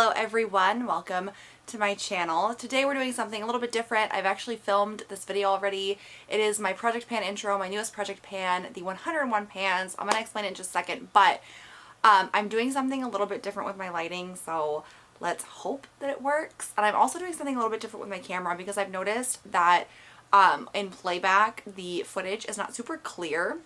Hello everyone, welcome to my channel. Today we're doing something a little bit different. I've actually filmed this video already. It is my project pan intro, my newest project pan, the 101 pans. I'm going to explain it in just a second, but I'm doing something a little bit different with my lighting, so let's hope that it works. And I'm also doing something a little bit different with my camera because I've noticed that in playback the footage is not super clear.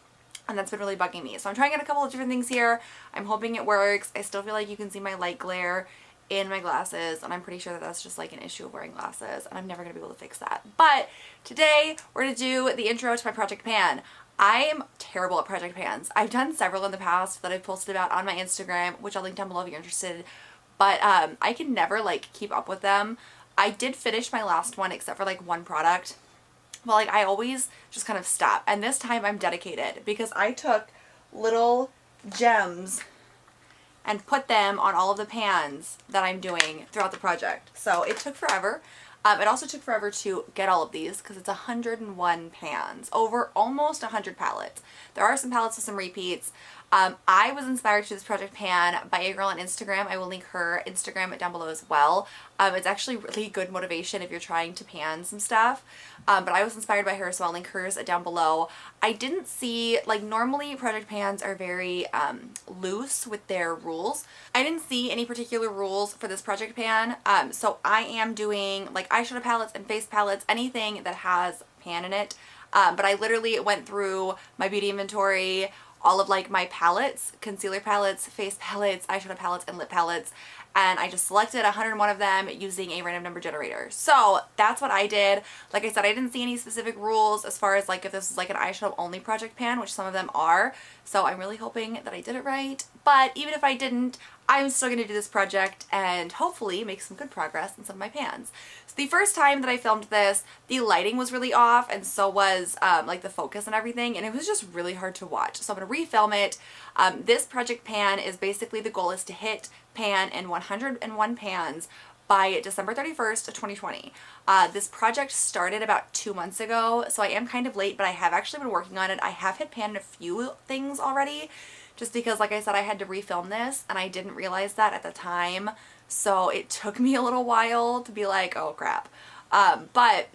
And that's been really bugging me. So I'm trying out a couple of different things here. I'm hoping it works. I still feel like you can see my light glare in my glasses, and I'm pretty sure that that's just like an issue of wearing glasses, and I'm never going to be able to fix that. But today we're going to do the intro to my project pan. I am terrible at project pans. I've done several in the past that I've posted about on my Instagram, which I'll link down below if you're interested. But I can never like keep up with them. I did finish my last one except for like one product. Well, like I always just kind of stop. And this time I'm dedicated because I took little gems and put them on all of the pans that I'm doing throughout the project. So it took forever. It also took forever to get all of these because it's 101 pans, over almost 100 palettes. There are some palettes with some repeats. I was inspired to do this project pan by a girl on Instagram. I will link her Instagram down below as well. It's actually really good motivation if you're trying to pan some stuff. But I was inspired by her, so I'll link hers down below. I didn't see, like normally project pans are very loose with their rules. I didn't see any particular rules for this project pan. So I am doing like eyeshadow palettes and face palettes, anything that has pan in it. But I literally went through my beauty inventory, all of like my palettes, concealer palettes, face palettes, eyeshadow palettes, and lip palettes, and I just selected 101 of them using a random number generator. So that's what I did. Like I said, I didn't see any specific rules as far as like if this is like an eyeshadow only project pan, which some of them are. So I'm really hoping that I did it right. But even if I didn't, I'm still going to do this project and hopefully make some good progress in some of my pans. So the first time that I filmed this, the lighting was really off, and so was like the focus and everything, and it was just really hard to watch. So I'm going to refilm it. This project pan is basically, the goal is to hit pan in 101 pans by December 31st of 2020. This project started about 2 months ago, so I am kind of late, but I have actually been working on it. I have hit pan in a few things already, just because, like I said, I had to refilm this, and I didn't realize that at the time, so it took me a little while to be like, oh crap. But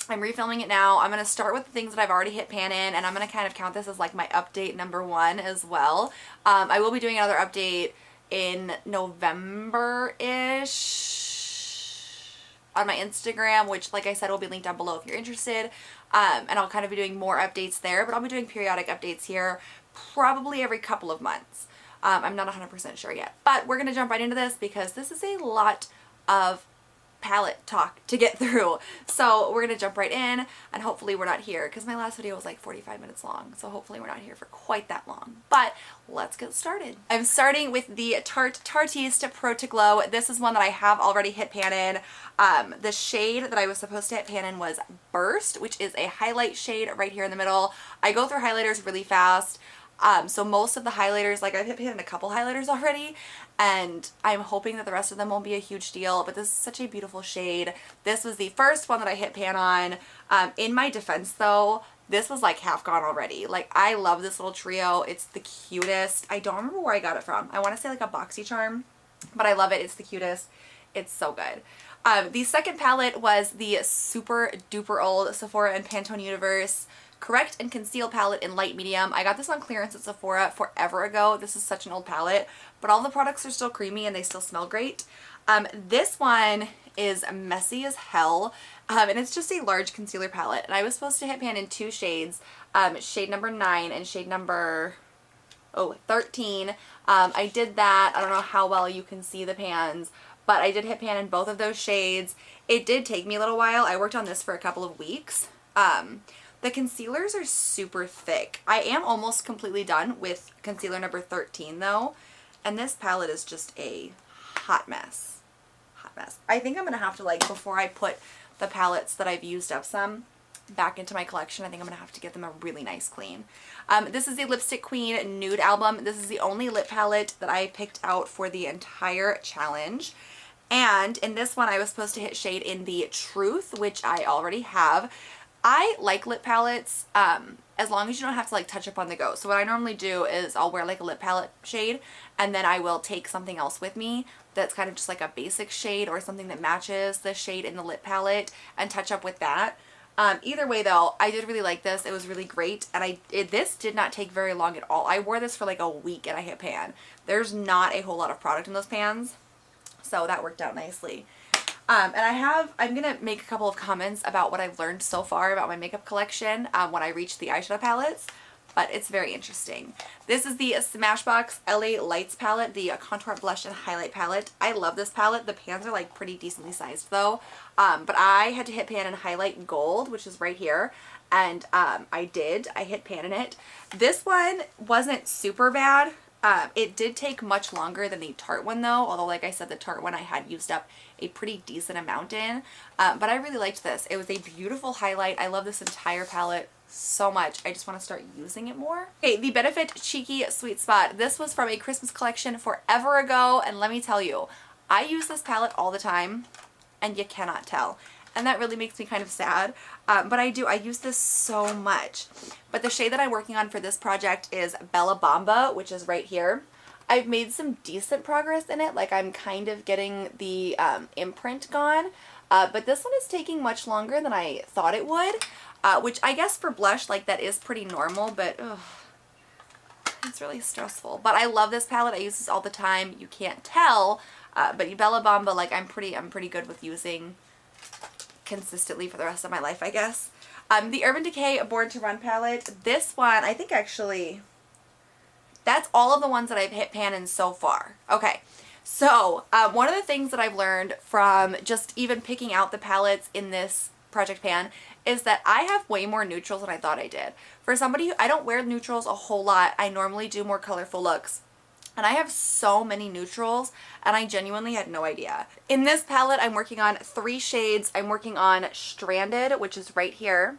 I'm refilming it now. I'm going to start with the things that I've already hit pan in, and I'm going to kind of count this as like my update number 1 as well. I will be doing another update in November-ish on my Instagram, which like I said will be linked down below if you're interested. And I'll kind of be doing more updates there, but I'll be doing periodic updates here probably every couple of months. I'm not 100% sure yet, but we're going to jump right into this because this is a lot of palette talk to get through. So we're going to jump right in, and hopefully we're not here because my last video was like 45 minutes long. So hopefully we're not here for quite that long, but let's get started. I'm starting with the Tarte Tarteist Pro to Glow. This is one that I have already hit pan in. The shade that I was supposed to hit pan in was Burst, which is a highlight shade right here in the middle. I go through highlighters really fast. So most of the highlighters, like I've hit pan in a couple highlighters already, and I'm hoping that the rest of them won't be a huge deal, but this is such a beautiful shade. This was the first one that I hit pan on. In my defense though, this was like half gone already. Like I love this little trio. It's the cutest. I don't remember where I got it from. I want to say like a BoxyCharm, but I love it. It's the cutest. It's so good. The second palette was the super duper old Sephora and Pantone Universe Correct and Conceal palette in light medium. I got this on clearance at Sephora forever ago. This is such an old palette, but all the products are still creamy and they still smell great. This one is messy as hell, and it's just a large concealer palette, and I was supposed to hit pan in 2 shades, shade number 9 and shade number 13. I did that. I don't know how well you can see the pans, but I did hit pan in both of those shades. It did take me a little while. I worked on this for a couple of weeks. The concealers are super thick. I am almost completely done with concealer number 13 though, and this palette is just a hot mess. Hot mess. I think I'm going to have to, like, before I put the palettes that I've used up some back into my collection, I think I'm going to have to give them a really nice clean. This is the Lipstick Queen Nude Album. This is the only lip palette that I picked out for the entire challenge. And in this one I was supposed to hit shade in the Truth, which I already have. I like lip palettes as long as you don't have to like touch up on the go. So what I normally do is I'll wear like a lip palette shade and then I will take something else with me that's kind of just like a basic shade or something that matches the shade in the lip palette and touch up with that. Either way though, I did really like this. It was really great, and this did not take very long at all. I wore this for like a week and I hit pan. There's not a whole lot of product in those pans, so that worked out nicely. And I'm going to make a couple of comments about what I've learned so far about my makeup collection when I reach the eyeshadow palettes, but it's very interesting. This is the Smashbox LA Lights palette, the contour blush and highlight palette. I love this palette. The pans are like pretty decently sized though, but I had to hit pan and highlight gold, which is right here, and I hit pan in it. This one wasn't super bad. It did take much longer than the Tarte one though, although like I said, the Tarte one I had used up a pretty decent amount in, but I really liked this. It was a beautiful highlight. I love this entire palette so much. I just want to start using it more. Okay, the Benefit Cheeky Sweet Spot. This was from a Christmas collection forever ago, and let me tell you, I use this palette all the time, and you cannot tell. And that really makes me kind of sad, but I use this so much. But the shade that I'm working on for this project is Bella Bamba, which is right here. I've made some decent progress in it, like I'm kind of getting the imprint gone, but this one is taking much longer than I thought it would, which I guess for blush, like that is pretty normal, but ugh, it's really stressful. But I love this palette. I use this all the time. You can't tell, but Bella Bamba, like I'm pretty good with using consistently for the rest of my life, I guess. The Urban Decay Born to Run palette. This one, I think actually, that's all of the ones that I've hit pan in so far. Okay, so one of the things that I've learned from just even picking out the palettes in this project pan is that I have way more neutrals than I thought I did. For somebody who, I don't wear neutrals a whole lot. I normally do more colorful looks. And I have so many neutrals, and I genuinely had no idea. In this palette, I'm working on 3 shades. I'm working on Stranded, which is right here,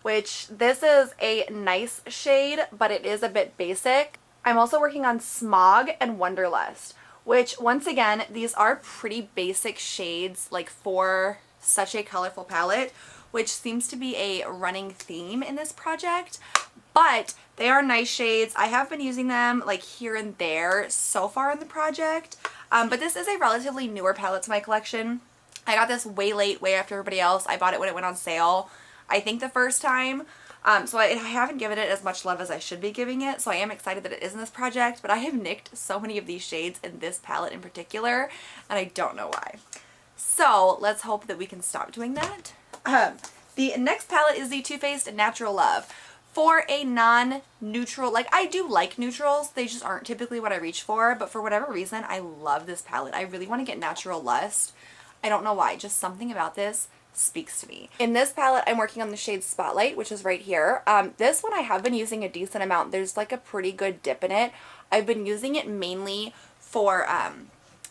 which this is a nice shade, but it is a bit basic. I'm also working on Smog and Wonderlust, which once again, these are pretty basic shades, like for such a colorful palette, which seems to be a running theme in this project, but they are nice shades. I have been using them like here and there so far in the project, but this is a relatively newer palette to my collection. I got this way late, way after everybody else. I bought it when it went on sale, I think the first time, so I haven't given it as much love as I should be giving it, so I am excited that it is in this project, but I have nicked so many of these shades in this palette in particular, and I don't know why. So let's hope that we can stop doing that. The next palette is the Too Faced Natural Love. For a non-neutral, like I do like neutrals, they just aren't typically what I reach for, but for whatever reason, I love this palette. I really want to get Natural Lust. I don't know why, just something about this speaks to me. In this palette, I'm working on the shade Spotlight, which is right here. This one I have been using a decent amount. There's like a pretty good dip in it. I've been using it mainly for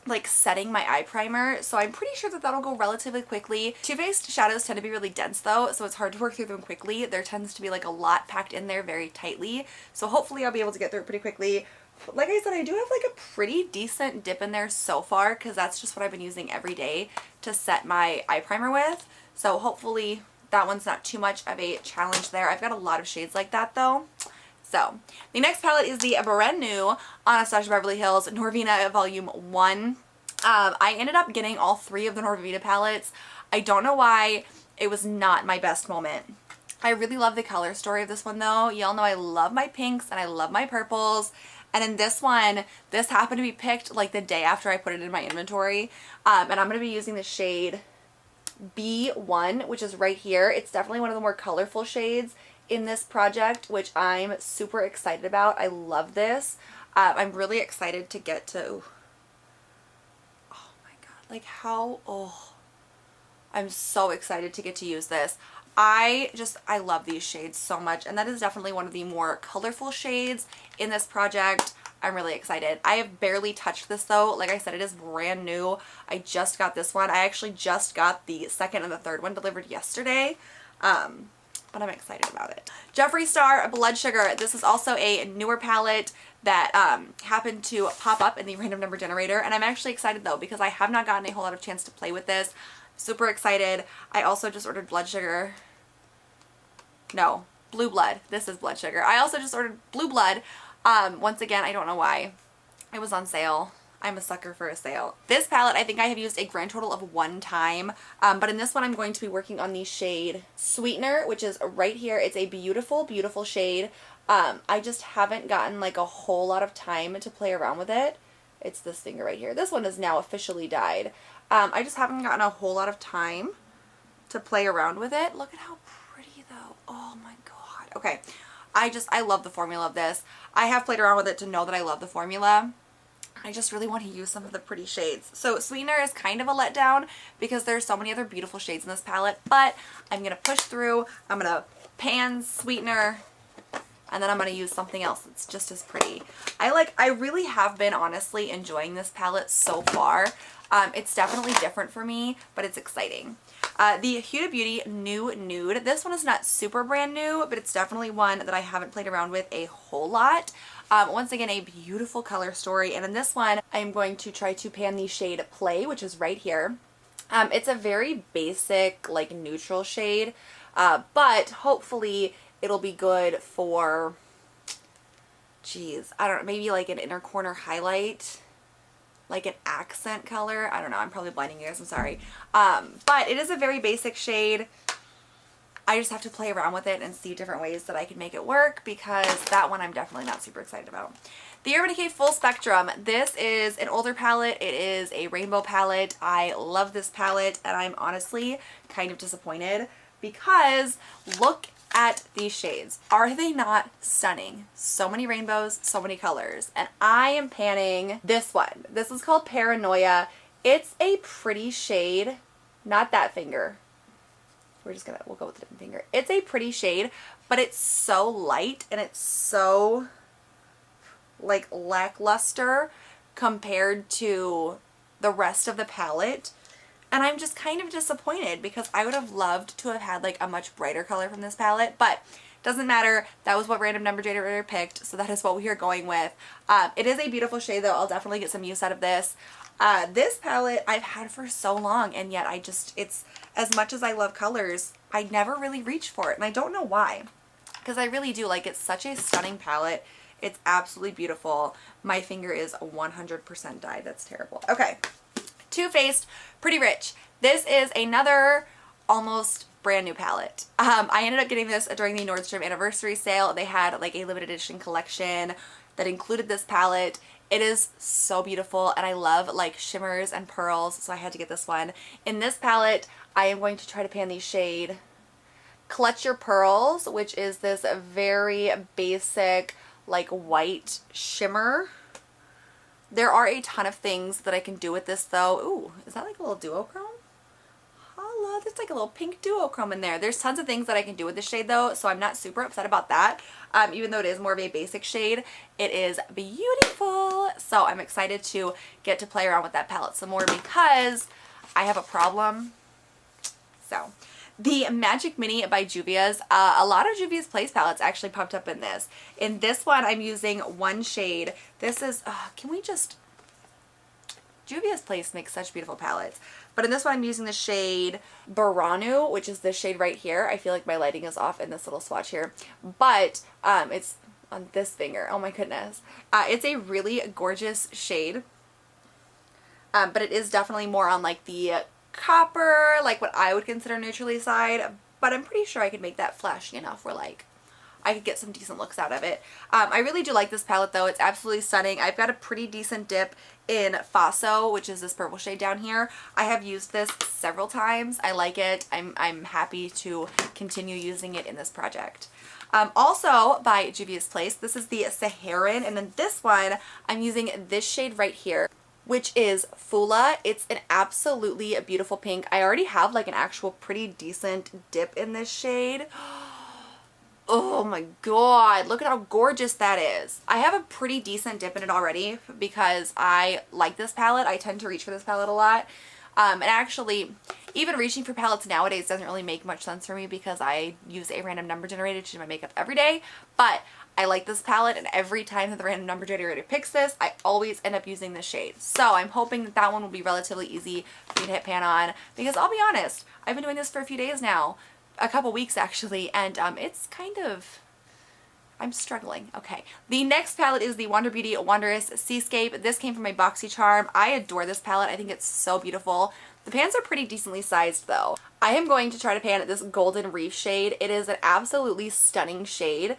like setting my eye primer, so I'm pretty sure that that'll go relatively quickly. Too Faced shadows tend to be really dense though, so it's hard to work through them quickly. There tends to be like a lot packed in there very tightly, so hopefully I'll be able to get through it pretty quickly. Like I said, I do have like a pretty decent dip in there so far, because that's just what I've been using every day to set my eye primer with, so hopefully that one's not too much of a challenge there. I've got a lot of shades like that though. So, the next palette is the brand new Anastasia Beverly Hills Norvina Volume 1. I ended up getting all 3 of the Norvina palettes. I don't know why. It was not my best moment. I really love the color story of this one though. Y'all know I love my pinks and I love my purples. And in this one, this happened to be picked like the day after I put it in my inventory. And I'm going to be using the shade B1, which is right here. It's definitely one of the more colorful shades in this project, which I'm super excited about. I love this. I'm really excited to get to, oh my god, like how, oh, I'm so excited to get to use this. I love these shades so much, and that is definitely one of the more colorful shades in this project. I'm really excited. I have barely touched this though. Like I said, it is brand new. I just got this one. I actually just got the second and the third one delivered yesterday. But I'm excited about it. Jeffree Star Blood Sugar. This is also a newer palette that happened to pop up in the random number generator, and I'm actually excited though because I have not gotten a whole lot of chance to play with this. Super excited. I also just ordered Blood Sugar No, Blue Blood. This is Blood Sugar. I also just ordered Blue Blood. Once again, I don't know why. It was on sale. I'm a sucker for a sale. This palette, I think I have used a grand total of 1 time, but in this one I'm going to be working on the shade Sweetener, which is right here. It's a beautiful, beautiful shade. I just haven't gotten like a whole lot of time to play around with it. It's this finger right here. This one is now officially dyed. I just haven't gotten a whole lot of time to play around with it. Look at how pretty though. Oh my god. Okay. I love the formula of this. I have played around with it to know that I love the formula. I just really want to use some of the pretty shades. So Sweetener is kind of a letdown because there's so many other beautiful shades in this palette, but I'm going to push through. I'm going to pan Sweetener, and then I'm going to use something else that's just as pretty. I really have been honestly enjoying this palette so far. It's definitely different for me, but it's exciting. The Huda Beauty New Nude. This one is not super brand new, but it's definitely one that I haven't played around with a whole lot. Once again, a beautiful color story. And in this one, I'm going to try to pan the shade Play, which is right here. It's a very basic, like neutral shade, but hopefully it'll be good for, geez, I don't know, maybe like an inner corner highlight, like an accent color. I don't know. I'm probably blinding you guys. I'm sorry. But it is a very basic shade. I just have to play around with it and see different ways that I can make it work, because that one I'm definitely not super excited about. The Urban Decay Full Spectrum. This is an older palette. It is a rainbow palette. I love this palette, and I'm honestly kind of disappointed because look at these shades. Are they not stunning? So many rainbows, so many colors. And I am panning this one. This is called Paranoia. It's a pretty shade. Not that finger. We'll go with a different finger. It's a pretty shade, but it's so light and it's so like lackluster compared to the rest of the palette. And I'm just kind of disappointed because I would have loved to have had like a much brighter color from this palette, but doesn't matter. That was what Random Number Generator picked, so that is what we are going with. It is a beautiful shade though. I'll definitely get some use out of this. This palette I've had for so long, and yet it's, as much as I love colors, I never really reach for it, and I don't know why. Because I really do. Like, it's such a stunning palette. It's absolutely beautiful. My finger is 100% dyed. That's terrible. Okay. Too Faced Pretty Rich. This is another almost brand new palette. I ended up getting this during the Nordstrom anniversary sale. They had like a limited edition collection that included this palette. It is so beautiful, and I love like shimmers and pearls, so I had to get this one. In this palette, I am going to try to pan the shade Clutch Your Pearls, which is this very basic like white shimmer. There are a ton of things that I can do with this though. Ooh, is that like a little duochrome? Holla, there's like a little pink duochrome in there. There's tons of things that I can do with this shade though, so I'm not super upset about that. Even though it is more of a basic shade, it is beautiful. So I'm excited to get to play around with that palette some more because I have a problem. So the Magic Mini by Juvia's, a lot of Juvia's Place palettes actually popped up in this. In this one, I'm using one shade. This is, Juvia's Place makes such beautiful palettes. But in this one, I'm using the shade Baranu, which is this shade right here. I feel like my lighting is off in this little swatch here. But it's on this finger. Oh my goodness. It's a really gorgeous shade. But it is definitely more on like the copper, like what I would consider neutrally side. But I'm pretty sure I could make that flashy enough where like I could get some decent looks out of it. I really do like this palette though. It's absolutely stunning. I've got a pretty decent dip in Faso, which is this purple shade down here. I have used this several times. I like it. I'm happy to continue using it in this project. Also by Juvia's Place, this is the Saharan, and then this one I'm using this shade right here, which is Fula. It's an absolutely beautiful pink. I already have like an actual pretty decent dip in this shade. Oh my god, look at how gorgeous that is. I have a pretty decent dip in it already because I like this palette. I tend to reach for this palette a lot. And actually, even reaching for palettes nowadays doesn't really make much sense for me because I use a random number generator to do my makeup every day. But I like this palette, and every time that the random number generator picks this, I always end up using this shade. So I'm hoping that that one will be relatively easy for me to hit pan on because I'll be honest, I've been doing this for a few days now. a couple weeks actually, and it's kind of, I'm struggling. Okay. The next palette is the Wander Beauty Wondrous Seascape. This came from my BoxyCharm. I adore this palette. I think it's so beautiful. The pans are pretty decently sized though. I am going to try to pan this Golden Reef shade. It is an absolutely stunning shade.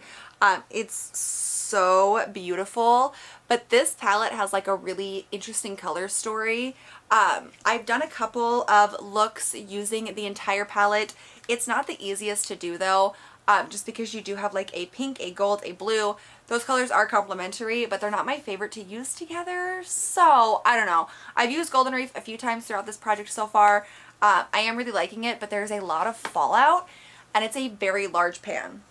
It's so beautiful, but this palette has like a really interesting color story. I've done a couple of looks using the entire palette. It's not the easiest to do though. Just because you do have like a pink, a gold, a blue. Those colors are complementary, but they're not my favorite to use together. So, I don't know. I've used Golden Reef a few times throughout this project so far. I am really liking it, but there's a lot of fallout, and it's a very large pan.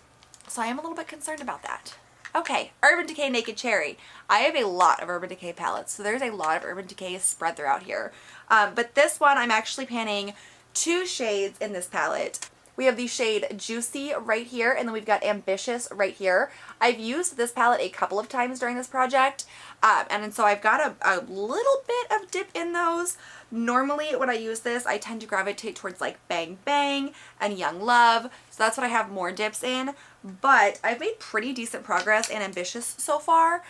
So I am a little bit concerned about that. Okay, Urban Decay Naked Cherry. I have a lot of Urban Decay palettes, so there's a lot of Urban Decay spread throughout here. But this one, I'm actually panning 2 shades in this palette. We have the shade Juicy right here, and then we've got Ambitious right here. I've used this palette a couple of times during this project, and so I've got a little bit of dip in those. Normally when I use this, I tend to gravitate towards like Bang Bang and Young Love, so that's what I have more dips in, but I've made pretty decent progress in Ambitious so far,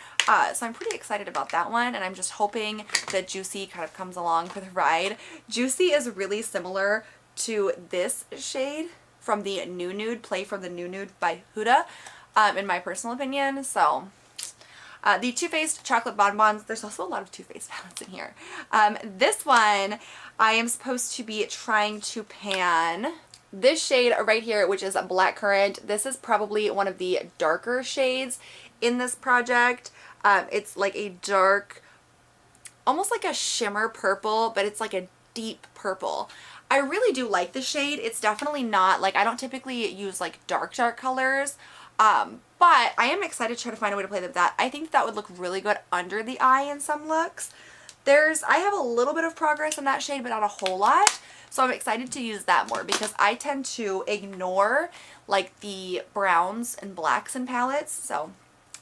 so I'm pretty excited about that one, and I'm just hoping that Juicy kind of comes along for the ride. Juicy is really similar to this shade from the New Nude, Play from the New Nude by Huda, in my personal opinion. So the Too Faced Chocolate Bonbons, there's also a lot of Too Faced palettes in here. This one I am supposed to be trying to pan this shade right here, which is a Blackcurrant. This is probably one of the darker shades in this project. It's like a dark, almost like a shimmer purple, but it's like a deep purple. I really do like the shade. It's definitely not, like, I don't typically use like dark colors, but I am excited to try to find a way to play with that. I think that would look really good under the eye in some looks. I have a little bit of progress in that shade, but not a whole lot. So I'm excited to use that more because I tend to ignore like the browns and blacks in palettes. So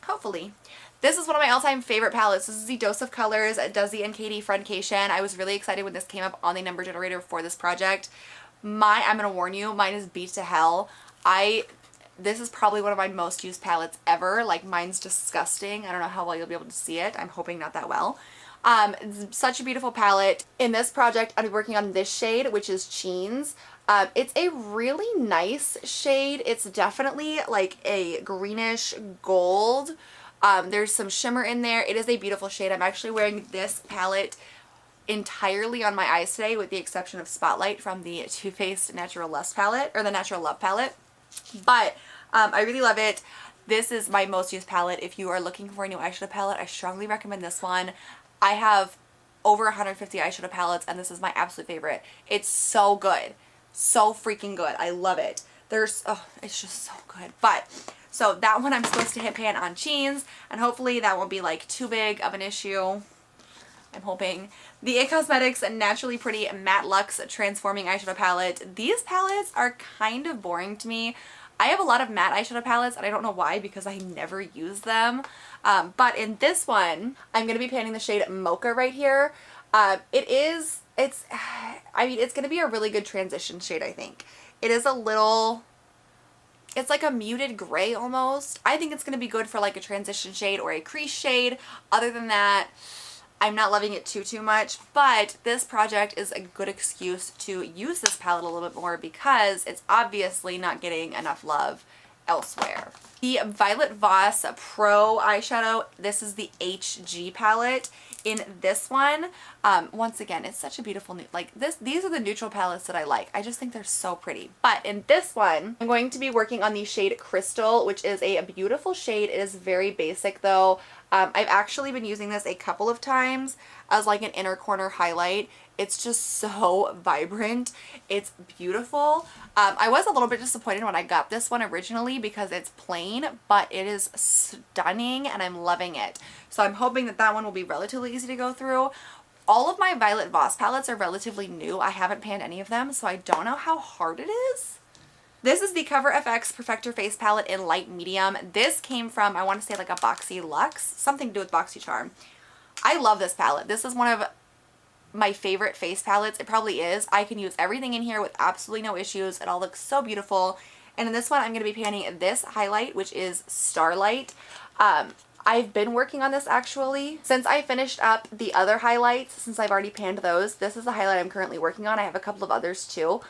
hopefully. This is one of my all-time favorite palettes. This is the Dose of Colors Desi and Katie Friendcation. I was really excited when this came up on the number generator for this project. I'm going to warn you, mine is beat to hell. This is probably one of my most used palettes ever. Like, mine's disgusting. I don't know how well you'll be able to see it. I'm hoping not that well. It's such a beautiful palette. In this project, I'll be working on this shade, which is Cheens. It's a really nice shade. It's definitely like a greenish gold. There's some shimmer in there. It is a beautiful shade. I'm actually wearing this palette entirely on my eyes today, with the exception of Spotlight from the Too Faced Natural Lust palette, or the Natural Love palette. But I really love it. This is my most used palette. If you are looking for a new eyeshadow palette, I strongly recommend this one. I have over 150 eyeshadow palettes, and this is my absolute favorite. It's so good. So freaking good. I love it. It's just so good. But so that one I'm supposed to hit pan on Cheens, and hopefully that won't be like too big of an issue. I'm hoping. The IT Cosmetics Naturally Pretty Matte Luxe Transforming Eyeshadow Palette. These palettes are kind of boring to me. I have a lot of matte eyeshadow palettes, and I don't know why, because I never use them. But in this one, I'm going to be panning the shade Mocha right here. It's going to be a really good transition shade, I think. It is it's like a muted gray almost. I think it's going to be good for like a transition shade or a crease shade. Other than that, I'm not loving it too much, but this project is a good excuse to use this palette a little bit more because it's obviously not getting enough love elsewhere. The Violet Voss Pro eyeshadow, this is the HG palette. In this one, once again, it's such a beautiful nude. Like these are the neutral palettes that I like. I just think they're so pretty. But in this one, I'm going to be working on the shade Crystal, which is a beautiful shade. It is very basic though. I've actually been using this a couple of times as like an inner corner highlight. It's just so vibrant. It's beautiful. I was a little bit disappointed when I got this one originally because it's plain, but it is stunning and I'm loving it. So I'm hoping that that one will be relatively easy to go through. All of my Violet Voss palettes are relatively new. I haven't panned any of them, so I don't know how hard it is. This is the Cover FX Perfector Face Palette in light medium. This came from, I want to say like a Boxy Luxe, something to do with BoxyCharm. I love this palette. This is one of my favorite face palettes. It probably is. I can use everything in here with absolutely no issues. It all looks so beautiful. And in this one, I'm going to be panning this highlight, which is Starlight. I've been working on this actually since I finished up the other highlights, since I've already panned those. This is the highlight I'm currently working on. I have a couple of others too.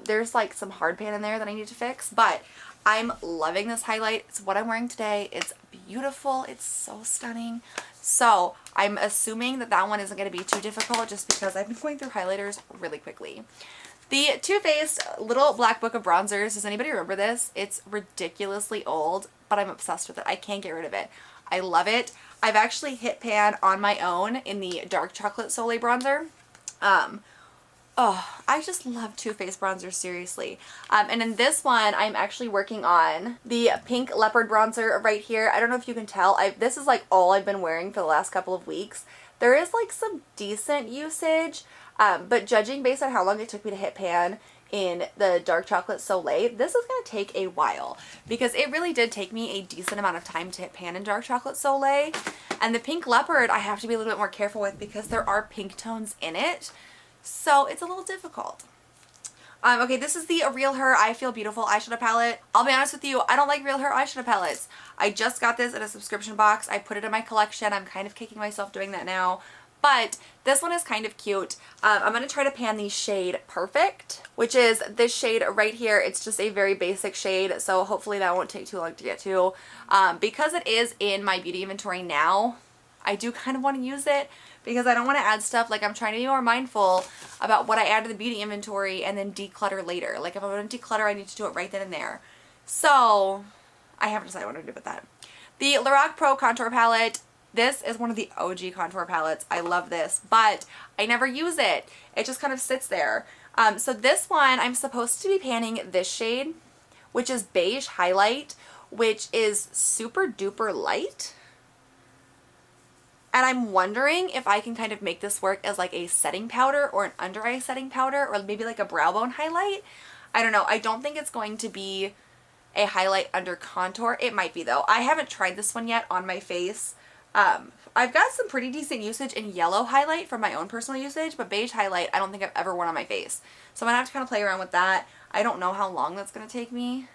There's like some hard pan in there that I need to fix, but I'm loving this highlight. It's what I'm wearing today. It's beautiful. It's so stunning. So I'm assuming that that one isn't going to be too difficult just because I've been going through highlighters really quickly. The Too Faced Little Black Book of Bronzers. Does anybody remember this? It's ridiculously old, but I'm obsessed with it. I can't get rid of it. I love it. I've actually hit pan on my own in the Dark Chocolate Soleil bronzer. Oh, I just love Too Faced bronzers, seriously. And in this one, I'm actually working on the Pink Leopard bronzer right here. I don't know if you can tell. This is like all I've been wearing for the last couple of weeks. There is like some decent usage, but judging based on how long it took me to hit pan in the Dark Chocolate Soleil, this is going to take a while because it really did take me a decent amount of time to hit pan in Dark Chocolate Soleil. And the Pink Leopard, I have to be a little bit more careful with because there are pink tones in it. So it's a little difficult. Okay, this is the Real Her I Feel Beautiful eyeshadow palette. I'll be honest with you, I don't like Real Her eyeshadow palettes. I just got this in a subscription box. I put it in my collection. I'm kind of kicking myself doing that now. But this one is kind of cute. I'm going to try to pan the shade Perfect, which is this shade right here. It's just a very basic shade, so hopefully that won't take too long to get to. Because it is in my beauty inventory now, I do kind of want to use it because I don't want to add stuff. Like, I'm trying to be more mindful about what I add to the beauty inventory and then declutter later. Like, if I'm going to declutter, I need to do it right then and there. So I haven't decided what I'm going to do with that. The Lorac Pro Contour Palette. This is one of the OG contour palettes. I love this, but I never use it. It just kind of sits there. So this one, I'm supposed to be panning this shade, which is Beige Highlight, which is super duper light. And I'm wondering if I can kind of make this work as like a setting powder or an under eye setting powder or maybe like a brow bone highlight. I don't know. I don't think it's going to be a highlight under contour. It might be though. I haven't tried this one yet on my face. I've got some pretty decent usage in yellow highlight for my own personal usage, but beige highlight I don't think I've ever worn on my face. So I'm going to have to kind of play around with that. I don't know how long that's going to take me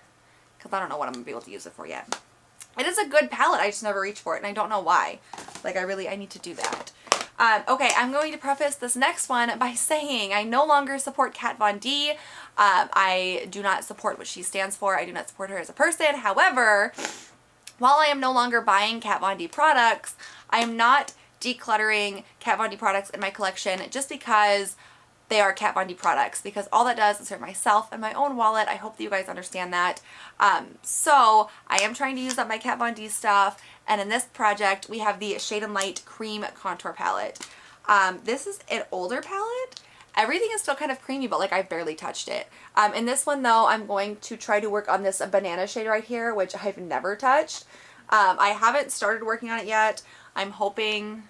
because I don't know what I'm going to be able to use it for yet. It is a good palette. I just never reach for it and I don't know why. Like I need to do that. Okay, I'm going to preface this next one by saying I no longer support Kat Von D. I do not support what she stands for. I do not support her as a person. However, while I am no longer buying Kat Von D products, I am not decluttering Kat Von D products in my collection just because they are Kat Von D products, because all that does is hurt myself and my own wallet. I hope that you guys understand that. So I am trying to use up my Kat Von D stuff, and in this project we have the Shade and Light Cream Contour Palette. This is an older palette. Everything is still kind of creamy, but like I've barely touched it. In this one though, I'm going to try to work on this banana shade right here, which I've never touched. I haven't started working on it yet. I'm hoping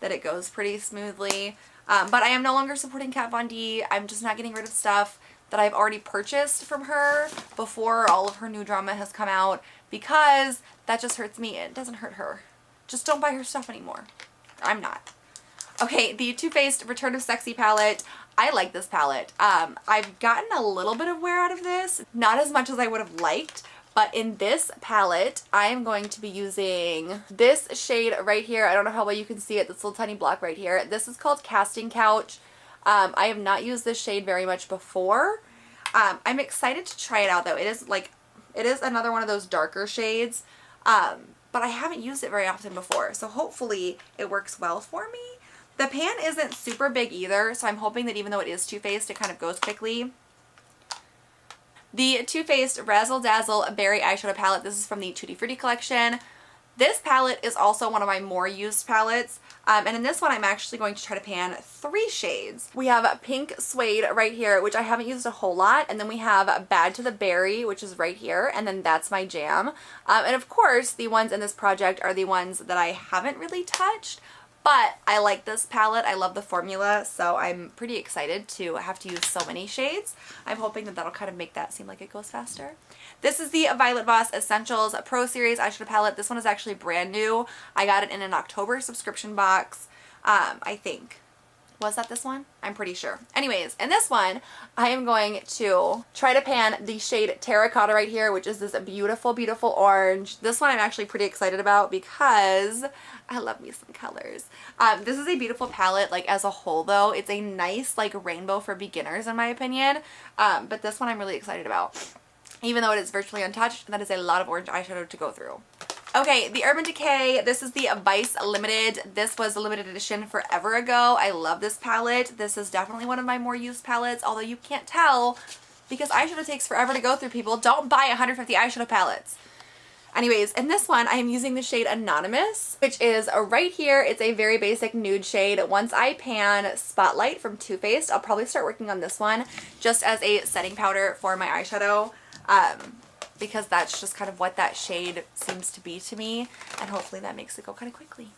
that it goes pretty smoothly. But I am no longer supporting Kat Von D. I'm just not getting rid of stuff that I've already purchased from her before all of her new drama has come out, because that just hurts me. It doesn't hurt her. Just don't buy her stuff anymore. I'm not. Okay, the Too Faced Return of Sexy palette. I like this palette. I've gotten a little bit of wear out of this. Not as much as I would have liked, but in this palette, I am going to be using this shade right here. I don't know how well you can see it, this little tiny block right here. This is called Casting Couch. I have not used this shade very much before. I'm excited to try it out though. It is another one of those darker shades, but I haven't used it very often before. So hopefully it works well for me. The pan isn't super big either, so I'm hoping that even though it is Too Faced, it kind of goes quickly. The Too Faced Razzle Dazzle Berry Eyeshadow Palette. This is from the Tutti Frutti collection. This palette is also one of my more used palettes. And in this one, I'm actually going to try to pan 3 shades. We have Pink Suede right here, which I haven't used a whole lot. And then we have Bad to the Berry, which is right here. And then That's My Jam. And of course, the ones in this project are the ones that I haven't really touched. But I like this palette. I love the formula, so I'm pretty excited to have to use so many shades. I'm hoping that that'll kind of make that seem like it goes faster. This is the Violet Voss Essentials Pro Series eyeshadow palette. This one is actually brand new. I got it in an October subscription box, I think. Was that this one? I'm pretty sure. Anyways, in this one, I am going to try to pan the shade Terracotta right here, which is this beautiful, beautiful orange. This one I'm actually pretty excited about because I love me some colors. This is a beautiful palette, like as a whole though. It's a nice like rainbow for beginners in my opinion. But this one I'm really excited about. Even though it is virtually untouched, that is a lot of orange eyeshadow to go through. Okay, the Urban Decay, this is the Vice Limited. This was a limited edition forever ago. I love this palette. This is definitely one of my more used palettes, although you can't tell because eyeshadow takes forever to go through, people. Don't buy 150 eyeshadow palettes. Anyways, in this one, I am using the shade Anonymous, which is right here. It's a very basic nude shade. Once I pan Spotlight from Too Faced, I'll probably start working on this one just as a setting powder for my eyeshadow. Because that's just kind of what that shade seems to be to me, and hopefully that makes it go kind of quickly.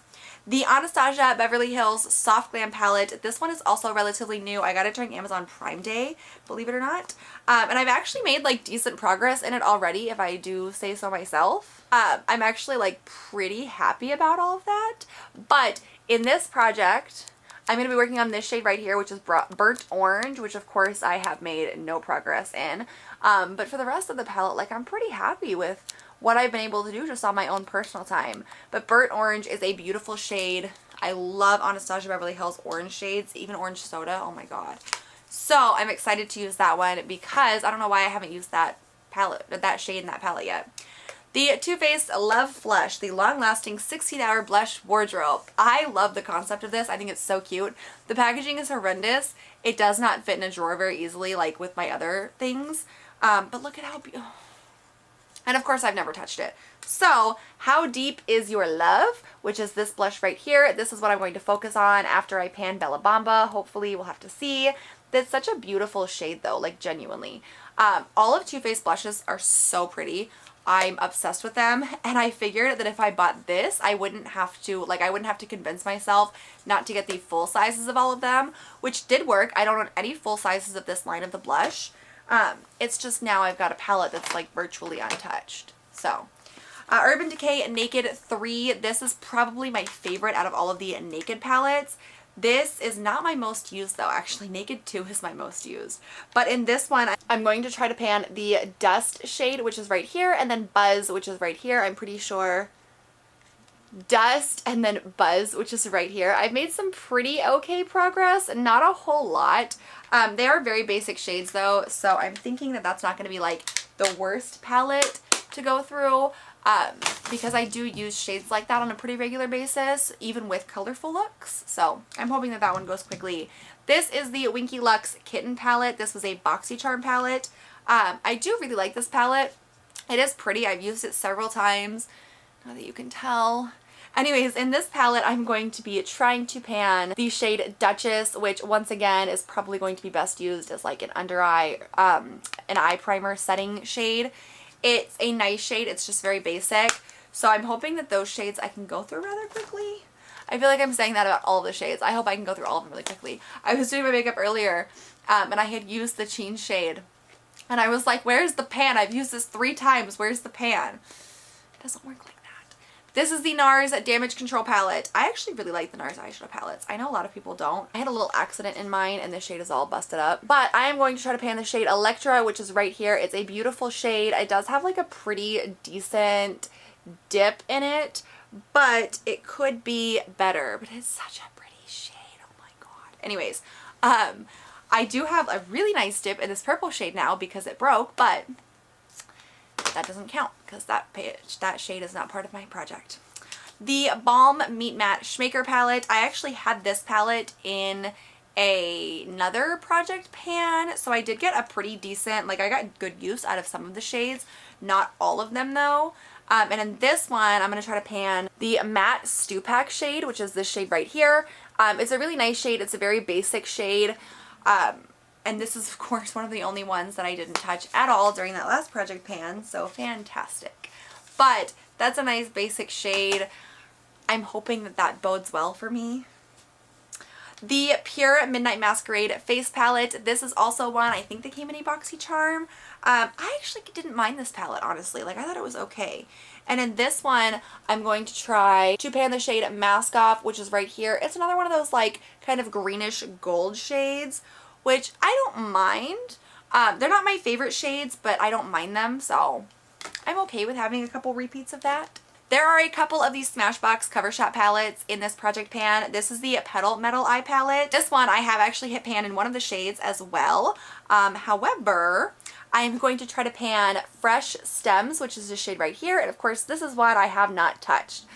The Anastasia Beverly Hills Soft Glam Palette. This one is also relatively new. I got it during Amazon Prime Day, believe it or not. And I've actually made like decent progress in it already, if I do say so myself. I'm actually like pretty happy about all of that. But in this project, I'm going to be working on this shade right here, which is Burnt Orange, which of course I have made no progress in. But for the rest of the palette, like I'm pretty happy with what I've been able to do just on my own personal time. But Burnt Orange is a beautiful shade. I love Anastasia Beverly Hills orange shades, even Orange Soda. Oh my god. So I'm excited to use that one because I don't know why I haven't used that palette, that shade in that palette yet. The Too Faced Love Flush, the long-lasting 16-hour blush wardrobe. I love the concept of this. I think it's so cute. The packaging is horrendous. It does not fit in a drawer very easily like with my other things. But look at how beautiful. And of course I've never touched it. So, How Deep Is Your Love, which is this blush right here. This is what I'm going to focus on after I pan Bella Bamba. Hopefully we'll have to see. It's such a beautiful shade though, like genuinely. All of Too Faced blushes are so pretty. I'm obsessed with them, and I figured that if I bought this, I wouldn't have to convince myself not to get the full sizes of all of them, which did work. I don't want any full sizes of this line of the blush. It's just now I've got a palette that's like virtually untouched. So, Urban Decay Naked 3. This is probably my favorite out of all of the Naked palettes. This is not my most used though. Actually, Naked 2 is my most used. But in this one, I'm going to try to pan the Dust shade, which is right here, and then Buzz, which is right here. I'm pretty sure Dust and then Buzz, which is right here. I've made some pretty okay progress, not a whole lot. They are very basic shades though, so I'm thinking that that's not going to be like the worst palette to go through. Because I do use shades like that on a pretty regular basis, even with colorful looks. So I'm hoping that that one goes quickly. This is the Winky Lux Kitten palette. This was a BoxyCharm palette. I do really like this palette. It is pretty. I've used it several times, now that you can tell. Anyways, in this palette, I'm going to be trying to pan the shade Duchess, which once again is probably going to be best used as like an under eye, an eye primer setting shade. It's a nice shade. It's just very basic. So I'm hoping that those shades I can go through rather quickly. I feel like I'm saying that about all of the shades. I hope I can go through all of them really quickly. I was doing my makeup earlier, and I had used the Sheen shade. And I was like, where's the pan? I've used this 3 times. Where's the pan? It doesn't work like that. This is the NARS Damage Control palette. I actually really like the NARS eyeshadow palettes. I know a lot of people don't. I had a little accident in mine and this shade is all busted up. But I am going to try to pan the shade Electra, which is right here. It's a beautiful shade. It does have like a pretty decent dip in it, but it could be better. But it's such a pretty shade. Oh my god. Anyways, I do have a really nice dip in this purple shade now because it broke, but that doesn't count because that shade is not part of my project. The Balm Meet Matte Schmaker palette. I actually had this palette in another project pan, so I did get a pretty decent, like I got good use out of some of the shades, not all of them though. And in this one, I'm going to try to pan the Matte Stupak shade, which is this shade right here. It's a really nice shade. It's a very basic shade. And this is, of course, one of the only ones that I didn't touch at all during that last project pan, so fantastic. But that's a nice basic shade. I'm hoping that that bodes well for me. The Pure Midnight Masquerade face palette. This is also one, I think they came in a BoxyCharm. I actually didn't mind this palette, honestly. Like, I thought it was okay. And in this one, I'm going to try to pan the shade Mask Off, which is right here. It's another one of those like kind of greenish gold shades, which I don't mind. They're not my favorite shades, but I don't mind them, so I'm okay with having a couple repeats of that. There are a couple of these Smashbox Cover Shop palettes in this project pan. This is the Petal Metal Eye palette. This one I have actually hit pan in one of the shades as well. However, I am going to try to pan Fresh Stems, which is this shade right here. And of course, this is one I have not touched.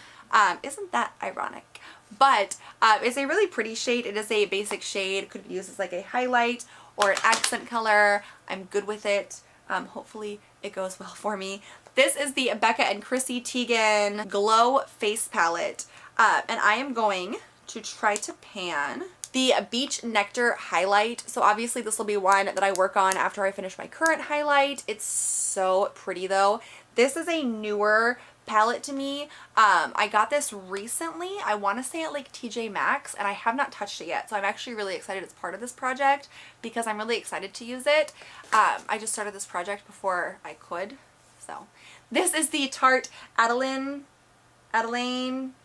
Isn't that ironic? But it's a really pretty shade. It is a basic shade. Could be used as like a highlight or an accent color. I'm good with it. Hopefully it goes well for me. This is the Becca and Chrissy Teigen Glow Face Palette. And I am going to try to pan the Beach Nectar highlight. So obviously this will be one that I work on after I finish my current highlight. It's so pretty though. This is a newer palette to me. I got this recently. I want to say at like TJ Maxx, and I have not touched it yet. So I'm actually really excited as part of this project because I'm really excited to use it. I just started this project before I could. So this is the Tarte Adeline